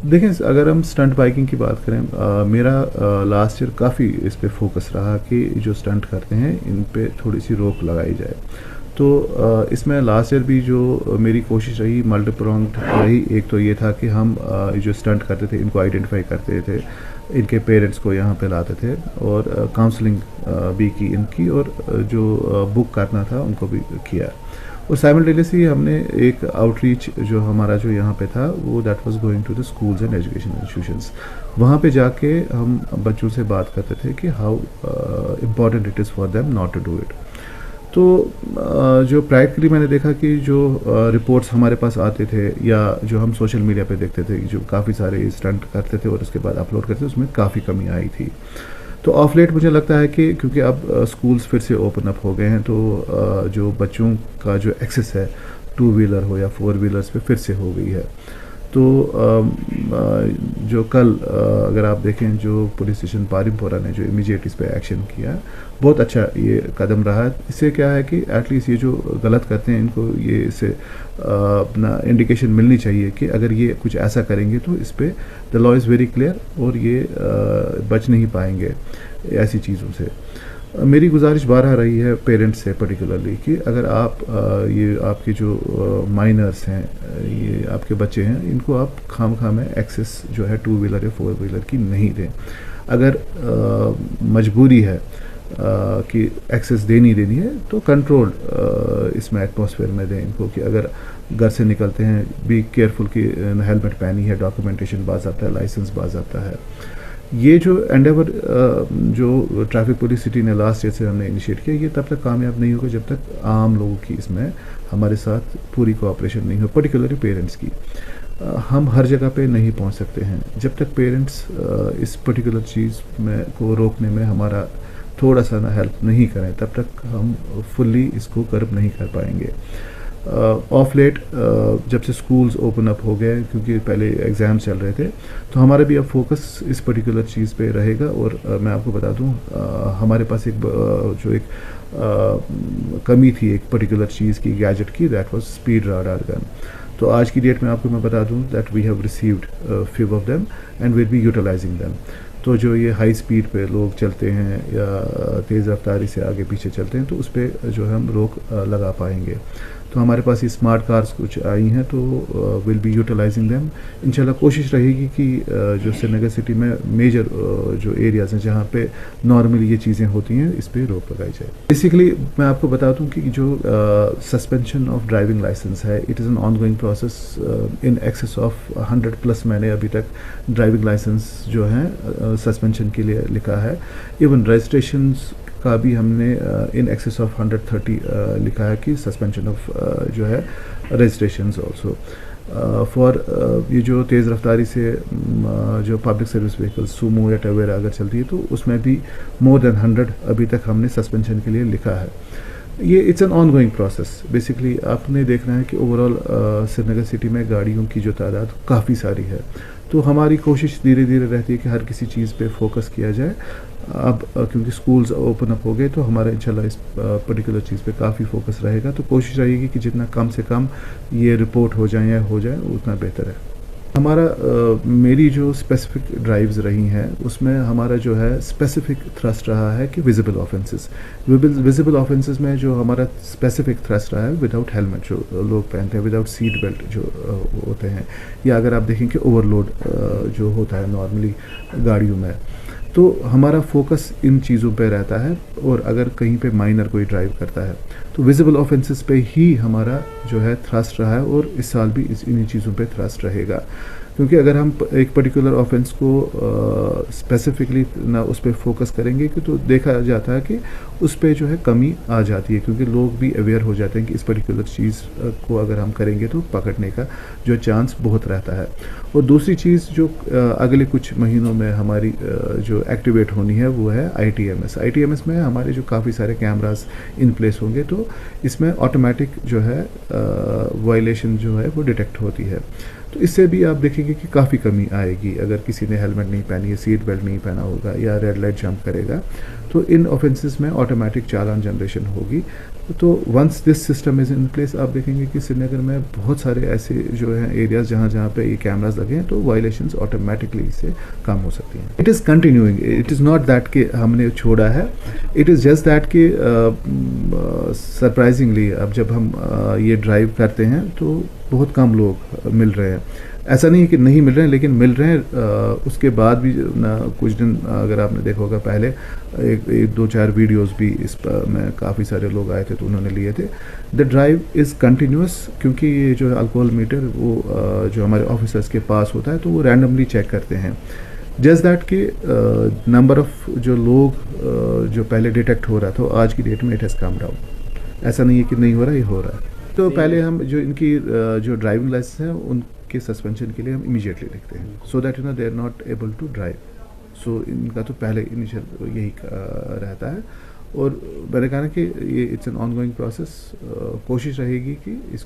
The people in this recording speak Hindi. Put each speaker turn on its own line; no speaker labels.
देखें, अगर हम स्टंट बाइकिंग की बात करें, मेरा लास्ट ईयर काफ़ी इस पे फोकस रहा कि जो स्टंट करते हैं इन पे थोड़ी सी रोक लगाई जाए। तो इसमें लास्ट ईयर भी जो मेरी कोशिश रही मल्टी-प्रोंग्ड रही। एक तो ये था कि हम जो स्टंट करते थे इनको आइडेंटिफाई करते थे, इनके पेरेंट्स को यहाँ पे लाते थे और काउंसलिंग भी की इनकी, और जो बुक करना था उनको भी किया। और साइमल्टेनियसली हमने एक आउटरीच जो हमारा जो यहाँ पे था वो that was going to the schools and education institutions. वहाँ पे जाके हम बच्चों से बात करते थे कि how important it is for them not to do it. तो जो प्रैक्टिकली मैंने देखा कि जो रिपोर्ट्स हमारे पास आते थे या जो हम सोशल मीडिया पे देखते थे जो काफ़ी सारे स्टंट करते थे और उसके बाद अपलोड करते थे, उसमें काफ़ी कमी आई थी। तो ऑफ लेट मुझे लगता है कि क्योंकि अब स्कूल्स फिर से ओपन अप हो गए हैं, तो जो बच्चों का जो एक्सेस है टू व्हीलर हो या फोर व्हीलर्स पे फिर से हो गई है। तो जो कल अगर आप देखें जो पुलिस स्टेशन पारिमपोरा ने जो इमीडिएट इस पे एक्शन किया, बहुत अच्छा ये कदम रहा है। इससे क्या है कि एटलीस्ट ये जो गलत करते हैं इनको ये इससे अपना इंडिकेशन मिलनी चाहिए कि अगर ये कुछ ऐसा करेंगे तो इस पे the law is very clear और ये बच नहीं पाएंगे ऐसी चीज़ों से। मेरी गुजारिश बारहा रही है पेरेंट्स से पर्टिकुलरली कि अगर आप ये आपके जो माइनर्स हैं, ये आपके बच्चे हैं, इनको आप खामखा में एक्सेस जो है टू व्हीलर या फोर व्हीलर की नहीं दें। अगर मजबूरी है कि एक्सेस देनी है तो कंट्रोल इसमें एटमॉस्फेयर में दें इनको, कि अगर घर से निकलते हैं बी केयरफुल कि हेलमेट पहनी है, डॉक्यूमेंटेशन बाज़ाब्ता है, लाइसेंस बाज़ाब्ता है। ये जो एंडेवर जो ट्रैफिक पुलिस सिटी ने लास्ट ईयर से हमने इनिशिएट किया, ये तब तक कामयाब नहीं होगा जब तक आम लोगों की इसमें हमारे साथ पूरी कोऑपरेशन नहीं हो, पर्टिकुलरली पेरेंट्स की। हम हर जगह पे नहीं पहुंच सकते हैं। जब तक पेरेंट्स इस पर्टिकुलर चीज़ में को रोकने में हमारा थोड़ा सा ना हेल्प नहीं करें, तब तक हम फुल्ली इसको कर्ब नहीं कर पाएंगे। ऑफ लेट जब से स्कूल्स ओपन अप हो गए, क्योंकि पहले एग्ज़ाम चल रहे थे, तो हमारा भी अब फोकस इस पर्टिकुलर चीज़ पे रहेगा। और मैं आपको बता दूं, हमारे पास एक जो एक कमी थी एक पर्टिकुलर चीज़ की, गैजेट की, that was speed radar gun. तो आज की डेट में आपको मैं बता दूं that we have received few of them and will be utilising them. तो जो ये हाई स्पीड पे लोग चलते हैं या तेज़ रफ्तारी से आगे पीछे चलते हैं, तो उस पर जो है हम रोक लगा पाएंगे। तो हमारे पास ये स्मार्ट कार्स कुछ आई हैं, तो विल बी यूटिलाइजिंग देम। इंशाल्लाह कोशिश रहेगी कि जो श्रीनगर सिटी में मेजर जो एरियाज़ हैं जहाँ पे नॉर्मली ये चीज़ें होती हैं, इस पर रोक लगाई जाए। बेसिकली मैं आपको बता दूं कि जो सस्पेंशन ऑफ ड्राइविंग लाइसेंस है, it is an on going process in excess of 100+ मैंने अभी तक ड्राइविंग लाइसेंस जो हैं सस्पेंशन के लिए लिखा है। इवन रजिस्ट्रेशंस का भी हमने इन एक्सेस ऑफ 130 लिखा है कि सस्पेंशन ऑफ जो है रजिस्ट्रेशंस ऑल्सो फॉर ये जो तेज़ रफ्तारी से जो पब्लिक सर्विस व्हीकल सूमो या टवेरा अगर चलती है, तो उसमें भी मोर देन 100 अभी तक हमने सस्पेंशन के लिए लिखा है। ये it's an on going process. Basically आपने देखना है कि ओवरऑल श्रीनगर सिटी में गाड़ियों की जो तादाद काफ़ी सारी है, तो हमारी कोशिश धीरे धीरे रहती है कि हर किसी चीज़ पे फोकस किया जाए। अब क्योंकि स्कूल्स ओपन अप हो गए, तो हमारा इंशाल्लाह इस पर्टिकुलर चीज़ पे काफ़ी फोकस रहेगा। तो कोशिश रहेगी कि जितना कम से कम ये रिपोर्ट हो जाए या हो जाए उतना बेहतर है। हमारा मेरी जो स्पेसिफिक ड्राइव्स रही हैं उसमें हमारा जो है स्पेसिफिक थ्रस्ट रहा है कि विजिबल ऑफेंसेस। विजिबल ऑफेंसेस में जो हमारा स्पेसिफिक थ्रस्ट रहा है विदाउट हेलमेट जो लोग पहनते हैं, विदाउट सीट बेल्ट जो होते हैं, या अगर आप देखें कि ओवरलोड जो होता है नॉर्मली गाड़ियों में, तो हमारा फोकस इन चीज़ों पे रहता है। और अगर कहीं पे माइनर कोई ड्राइव करता है तो विजिबल ऑफेंसेस पे ही हमारा जो है थ्रस्ट रहा है, और इस साल भी इन्हीं चीज़ों पे थ्रस्ट रहेगा। क्योंकि अगर हम एक पर्टिकुलर ऑफेंस को स्पेसिफिकली ना उस पर फोकस करेंगे कि तो देखा जाता है कि उस पर जो है कमी आ जाती है, क्योंकि लोग भी अवेयर हो जाते हैं कि इस पर्टिकुलर चीज़ को अगर हम करेंगे तो पकड़ने का जो चांस बहुत रहता है। और दूसरी चीज़ जो अगले कुछ महीनों में हमारी जो एक्टिवेट होनी है वो है ITMS। ITMS में हमारे जो काफ़ी सारे कैमरास इन प्लेस होंगे, तो इसमें ऑटोमेटिक जो है वायलेशन जो है वो डिटेक्ट होती है। तो इससे भी आप देखेंगे कि काफ़ी कमी आएगी। अगर किसी ने हेलमेट नहीं पहनी है, सीट बेल्ट नहीं पहना होगा या रेड लाइट जंप करेगा, तो इन ऑफेंसेस में ऑटोमेटिक चालान जनरेशन होगी। तो once this system is in place, आप देखेंगे कि श्रीनगर में बहुत सारे ऐसे जो हैं एरियाज़ जहाँ जहाँ पे ये कैमराज लगे हैं, तो वायलेशंस ऑटोमेटिकली इससे कम हो सकती हैं। It is continuing, it is not that कि हमने छोड़ा है, इट इज़ जस्ट दैट कि सरप्राइजिंगली अब जब हम ये ड्राइव करते हैं तो बहुत कम लोग मिल रहे हैं। ऐसा नहीं है कि नहीं मिल रहे हैं, लेकिन मिल रहे हैं। उसके बाद भी ना कुछ दिन अगर आपने देखा होगा पहले एक दो चार वीडियोस भी इस पर में काफ़ी सारे लोग आए थे तो उन्होंने लिए थे। द ड्राइव इज़ कंटिन्यूस, क्योंकि ये जो अल्कोहल मीटर वो जो हमारे ऑफिसर्स के पास होता है तो वो रैंडमली चेक करते हैं। जस्ट दैट कि नंबर ऑफ जो लोग जो पहले डिटेक्ट हो रहा था आज की डेट में इट हैज़ कम डाउन। ऐसा नहीं है कि नहीं हो रहा, ये हो रहा है। तो पहले हम जो इनकी जो ड्राइविंग लाइसेंस है उनके सस्पेंशन के लिए हम इमीडिएटली लिखते हैं, so that you know they are not able to drive. So इनका तो पहले इनिशियल यही रहता है। और मैंने कहा ना कि ये इट्स एन ऑनगोइंग प्रोसेस, कोशिश रहेगी कि इस